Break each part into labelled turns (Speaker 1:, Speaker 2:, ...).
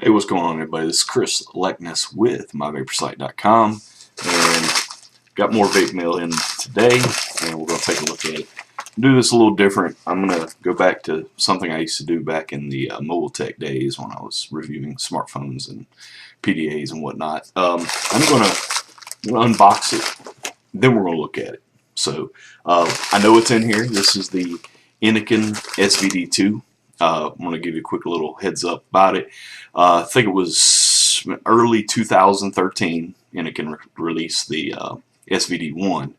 Speaker 1: Hey, what's going on, everybody? This is Chris Leckness with myvaporsite.com, and got more vape mail in today, and we're going to take a look at it. Do this a little different. I'm going to go back to something I used to do back in the mobile tech days when I was reviewing smartphones and PDAs and whatnot. I'm going to unbox it, then we're going to look at it. So I know it's in here. This is the Innokin SVD 2. I'm going to give you a quick little heads up about it. I think it was early 2013 Innokin released the SVD 1,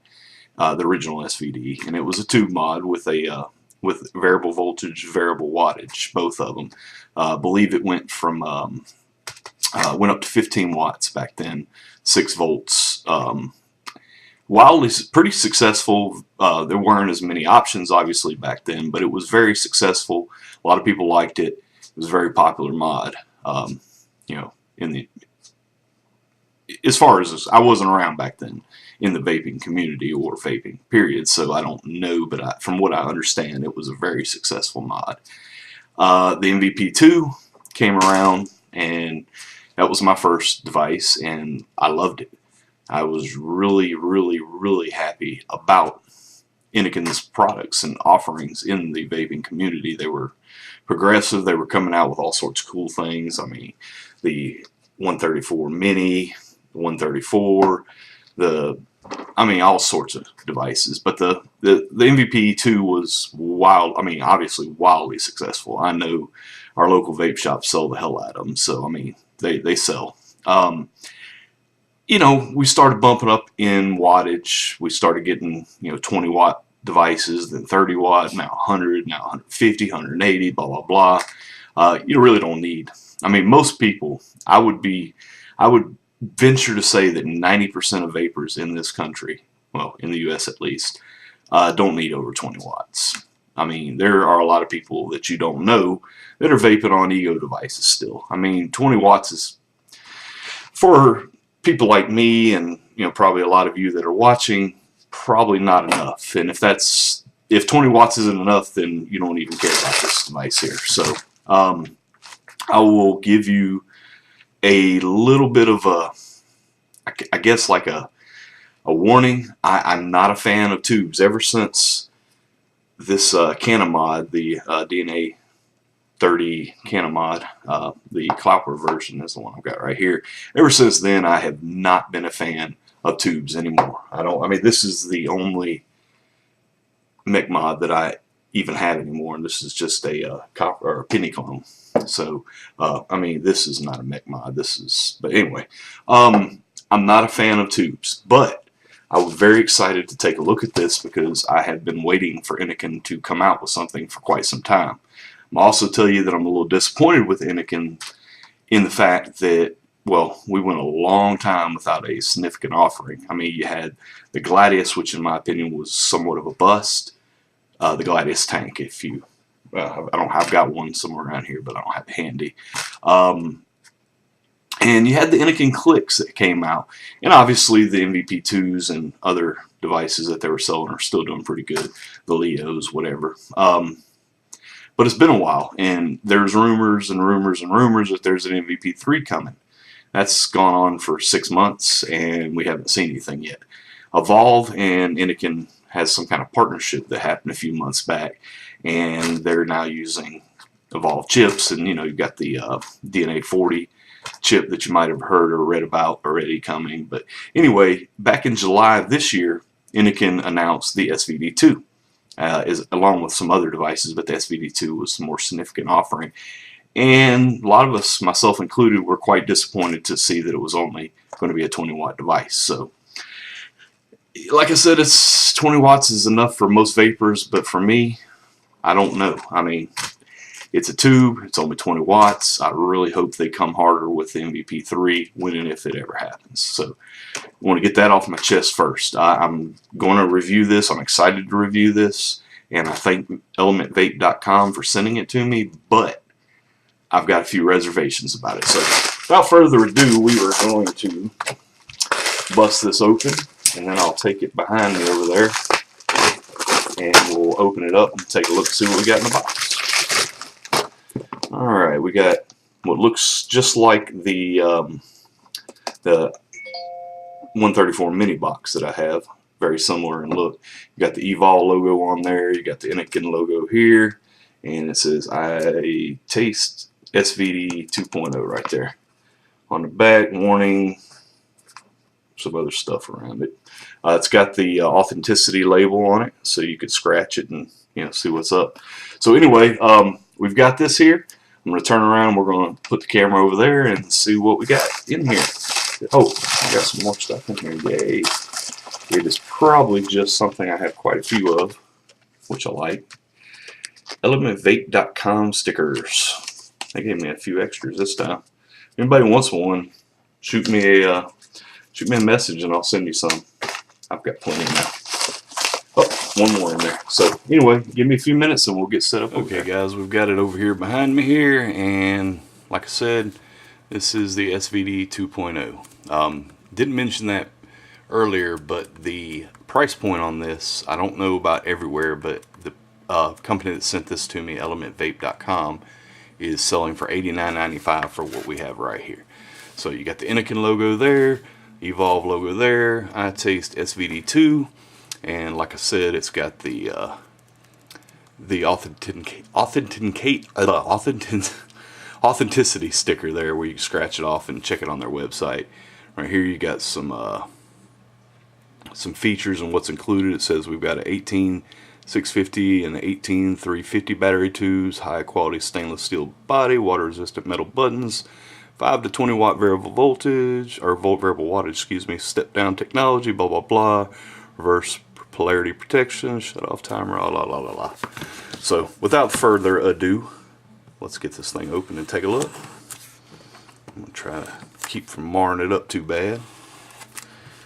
Speaker 1: the original SVD, and it was a tube mod with a with variable voltage, variable wattage, both of them. I believe it went from went up to 15 watts back then, 6 volts. Wildly pretty successful. There weren't as many options obviously back then, but it was very successful. A lot of people liked it. It was a very popular mod. You know, in the as far as I wasn't around back then in the vaping community or vaping period, so I don't know, but from what I understand, it was a very successful mod. The MVP2 came around, and that was my first device, and I loved it. I was really happy about Innokin's products and offerings in the vaping community. They were progressive. They were coming out with all sorts of cool things. I mean, the 134 Mini, the 134, all sorts of devices. But the MVP2 was wild. I mean, obviously wildly successful. I know our local vape shops sell the hell out of them. So I mean, they sell. You know, we started bumping up in wattage. We started getting, 20 watt devices, then 30 watt, now 100, now 150, 180, blah, blah, blah. You really don't need, I mean, most people, I would venture to say that 90% of vapors in this country, well, in the US at least, don't need over 20 watts. I mean, there are a lot of people that you don't know that are vaping on ego devices still. I mean, 20 watts is, for people like me and probably a lot of you that are watching, probably not enough. And if 20 watts isn't enough, then you don't even care about this device here. So I will give you a little bit of I guess like a warning. I'm not a fan of tubes. Ever since this Canon mod, the DNA 30 Canon mod, the Clopper version is the one I've got right here. Ever since then, I have not been a fan of tubes anymore. I mean, this is the only mech mod that I even have anymore, and this is just a copper or a penny clone. So, I mean, this is not a mech mod. But anyway, I'm not a fan of tubes, but I was very excited to take a look at this because I had been waiting for Innokin to come out with something for quite some time. I'll also tell you that I'm a little disappointed with Innokin in the fact that, well, we went a long time without a significant offering. I mean, you had the Gladius, which in my opinion was somewhat of a bust. The Gladius tank, if you, I've got one somewhere around here, but I don't have it handy. And you had the Innokin Clicks that came out, and obviously the MVP2s and other devices that they were selling are still doing pretty good. The Leos, whatever. But it's been a while, and there's rumors and rumors and rumors that there's an MVP3 coming. That's gone on for 6 months, and we haven't seen anything yet. Evolve and Innokin has some kind of partnership that happened a few months back, and they're now using Evolve chips, and you've got the DNA 40 chip that you might have heard or read about already coming. But anyway, back in July of this year, Innokin announced the SVD2. Along with some other devices, but the SVD2 was the more significant offering. And a lot of us, myself included, were quite disappointed to see that it was only going to be a 20 watt device. So, like I said, 20 watts is enough for most vapors, but for me, I don't know. I mean, it's a tube, it's only 20 watts. I really hope they come harder with the MVP3 when and if it ever happens. So I want to get that off my chest first. I'm going to review this. I'm excited to review this, and I thank elementvape.com for sending it to me, but I've got a few reservations about it. So without further ado, we are going to bust this open, and then I'll take it behind me over there, and we'll open it up and take a look and see what we got in the box. Alright, we got what looks just like the 134 mini box that I have. Very similar in look. You got the Evol logo on there. You got the Innokin logo here, and it says "I taste SVD 2.0" right there. On the back, warning, some other stuff around it. It's got the authenticity label on it, so you could scratch it and see what's up. So anyway, we've got this here. I'm going to turn around. We're going to put the camera over there and see what we got in here. Oh, I got some more stuff in here. Yay! It is probably just something I have quite a few of, which I like. elementvape.com stickers. They gave me a few extras this time. If anybody wants one, shoot me a message and I'll send you some. I've got plenty now. Oh, one more in there. So anyway, give me a few minutes and we'll get set up. Okay guys, we've got it over here behind me here, and like I said, this is the SVD 2.0. Didn't mention that earlier, but the price point on this, I don't know about everywhere, but the company that sent this to me, elementvape.com, is selling for $89.95 for what we have right here. So you got the Innokin logo there, Evolve logo there, I taste SVD 2, and like I said, it's got the authenticity sticker there where you can scratch it off and check it on their website. Right here you got some features and what's included. It says we've got an 18650 and an 18350 battery tubes, high quality stainless steel body, water resistant metal buttons, 5 to 20 watt variable voltage, or variable wattage, excuse me, step down technology, blah blah blah, reverse polarity protection, shut off timer, la la la la la. So without further ado, let's get this thing open and take a look. I'm gonna try to keep from marring it up too bad.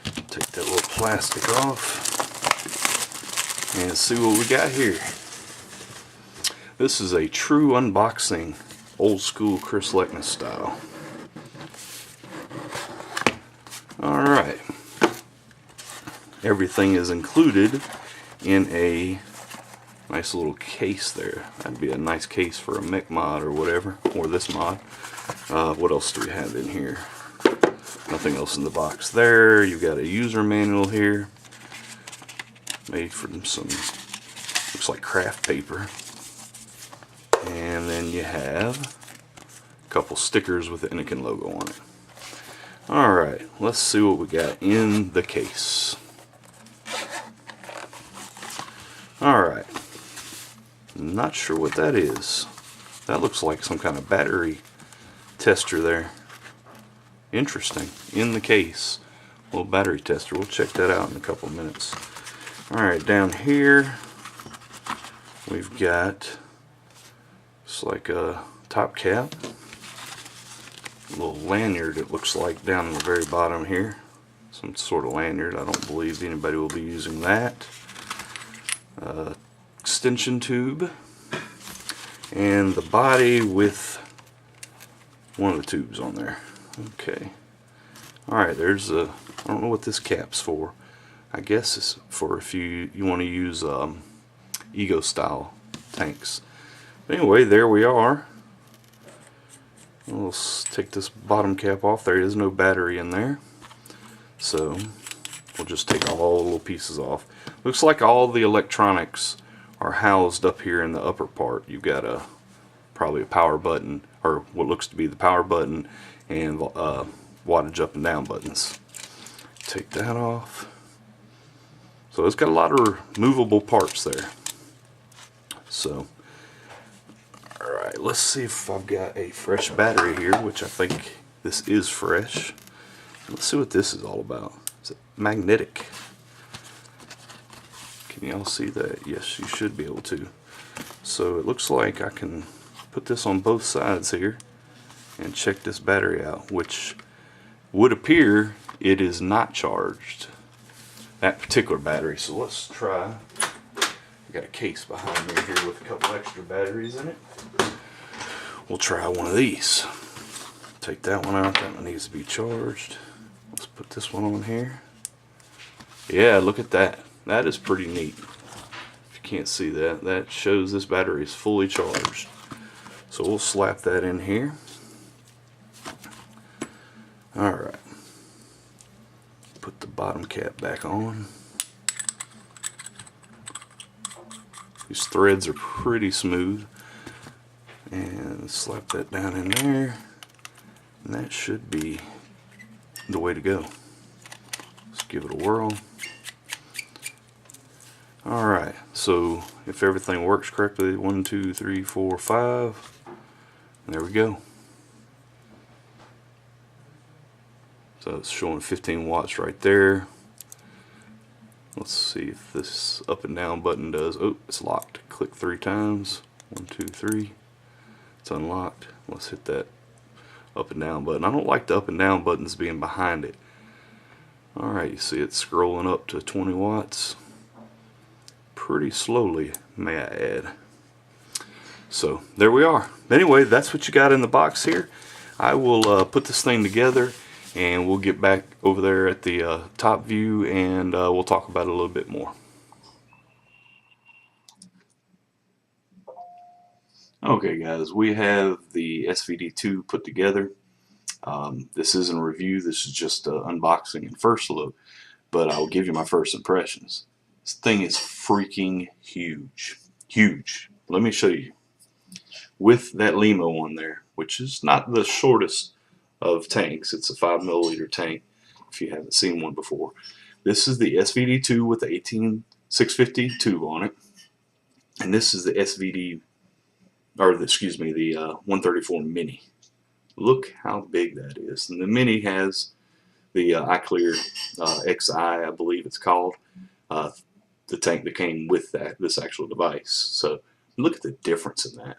Speaker 1: Take that little plastic off and see what we got here. This is a true unboxing, old school Chris Leckness style. Alright. Everything is included in a nice little case there. That'd be a nice case for a mech mod or whatever, or this mod. What else do we have in here? Nothing else in the box there. You've got a user manual here, made from some, looks like craft paper. And then you have a couple stickers with the Innokin logo on it. Alright, let's see what we got in the case. Alright, not sure what that is. That looks like some kind of battery tester there. Interesting. In the case, little battery tester. We'll check that out in a couple of minutes. Alright, down here we've got, it's like a top cap, a little lanyard, it looks like, down in the very bottom here. Some sort of lanyard. I don't believe anybody will be using that. Extension tube, and the body with one of the tubes on there. Okay. Alright, there's a, I don't know what this cap's for. I guess it's for if you want to use Ego style tanks. But anyway, there we are. We'll take this bottom cap off. There is no battery in there, so we'll just take all the little pieces off. Looks like all the electronics are housed up here in the upper part. You've got probably a power button, or what looks to be the power button, and wattage up and down buttons. Take that off. So it's got a lot of movable parts there. So, alright, let's see if I've got a fresh battery here, which I think this is fresh. Let's see what this is all about. Is it magnetic? Can y'all see that? Yes, you should be able to. So it looks like I can put this on both sides here and check this battery out, which would appear it is not charged, that particular battery. So let's try. I've got a case behind me here with a couple extra batteries in it. We'll try one of these. Take that one out. That one needs to be charged. Let's put this one on here. Yeah, look at that. That is pretty neat. If you can't see that, that shows this battery is fully charged. So we'll slap that in here. Alright, put the bottom cap back on. These threads are pretty smooth. And slap that down in there. And that should be the way to go. Let's give it a whirl. Alright, so if everything works correctly, 1, 2, 3, 4, 5. There we go. So it's showing 15 watts right there. Let's see if this up and down button does. Oh, it's locked. Click 3 times. 1, 2, 3. It's unlocked. Let's hit that up and down button. I don't like the up and down buttons being behind it. Alright, you see it's scrolling up to 20 watts. Pretty slowly, may I add. So there we are. Anyway, that's what you got in the box here. I will put this thing together and we'll get back over there at the top view and we'll talk about it a little bit more. Okay guys, we have the SVD 2 put together. This isn't a review, this is just an unboxing and first look, but I'll give you my first impressions. This thing is freaking huge. Huge. Let me show you. With that Limo on there, which is not the shortest of tanks, it's a 5 ml tank if you haven't seen one before. This is the SVD 2 with the 18650 tube on it, and this is the SVD, or excuse me, the 134 Mini. Look how big that is. And the Mini has the iClear XI, I believe it's called, the tank that came with this actual device. So look at the difference in that.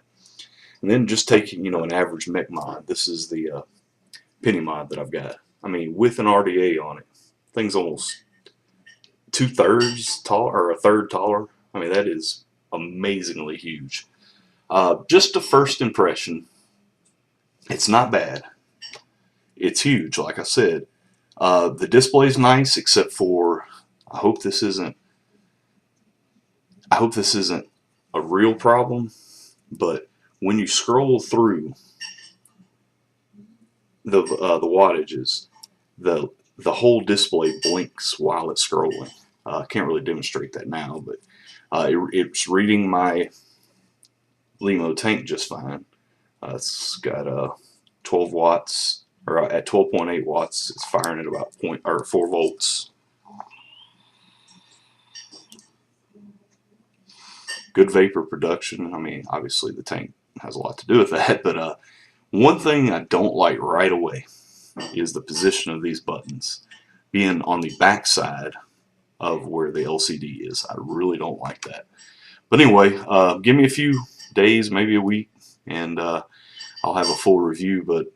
Speaker 1: And then just taking, you know, an average mech mod. This is the penny mod that I've got. I mean, with an RDA on it, thing's almost 2/3 tall, or a third taller. I mean, that is amazingly huge. Just a first impression, it's not bad. It's huge, like I said. The display's nice, except for I hope this isn't a real problem, but when you scroll through the wattages, the whole display blinks while it's scrolling. I can't really demonstrate that now, but it's reading my Limo tank just fine. It's got 12 watts, or at 12.8 watts, it's firing at about 4 volts. Good vapor production. I mean, obviously the tank has a lot to do with that, but one thing I don't like right away is the position of these buttons being on the back side of where the LCD is. I really don't like that. But anyway, give me a few days, maybe a week, and I'll have a full review. But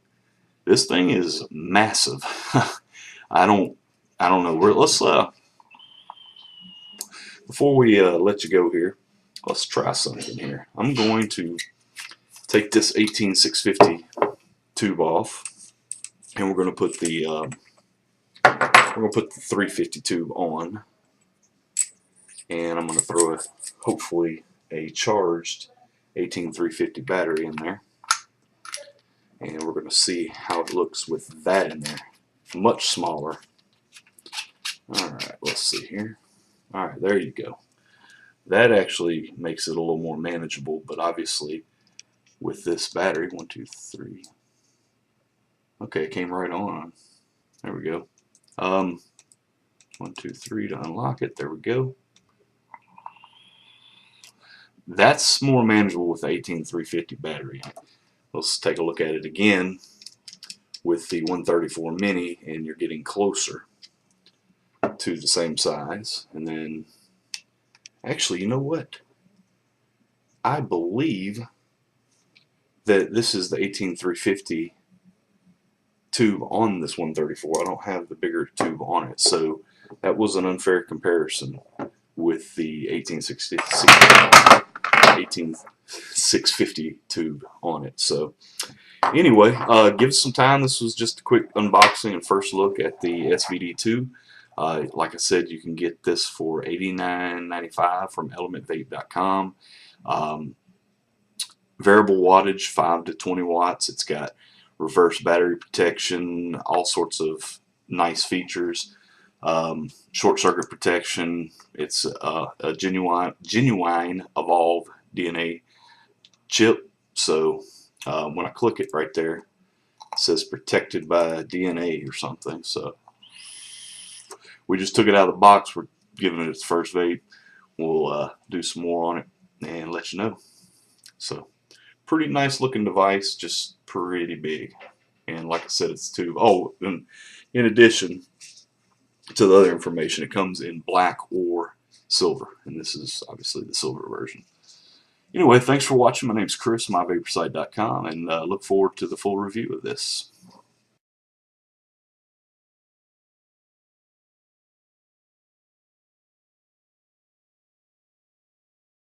Speaker 1: this thing is massive. I don't know. Let's before we let you go here, let's try something here. I'm going to take this 18650 tube off, and we're going to put the 350 tube on, and I'm going to throw hopefully a charged 18350 battery in there, and we're going to see how it looks with that in there. Much smaller. Alright, let's see here. Alright, there you go. That actually makes it a little more manageable, but obviously with this battery, 1, 2, 3. Okay, it came right on. There we go. 1, 2, 3 to unlock it. There we go. That's more manageable with the 18350 battery. Let's take a look at it again with the 134 Mini, and you're getting closer to the same size. And then, actually, you know what? I believe that this is the 18350 tube on this 134. I don't have the bigger tube on it, so that was an unfair comparison with the 18650 tube on it. So anyway, give us some time. This was just a quick unboxing and first look at the SVD 2. Like I said, you can get this for $89.95 from elementvape.com. Variable wattage, 5 to 20 watts. It's got reverse battery protection, all sorts of nice features. Short circuit protection. It's a genuine evolved DNA chip. So when I click it right there, it says protected by DNA or something. So we just took it out of the box. We're giving it its first vape. We'll do some more on it and let you know. So pretty nice looking device, just pretty big. And like I said, it's tube. Oh, and in addition to the other information, it comes in black or silver, and this is obviously the silver version. Anyway, thanks for watching. My name's Chris, myvaporsite.com, and look forward to the full review of this.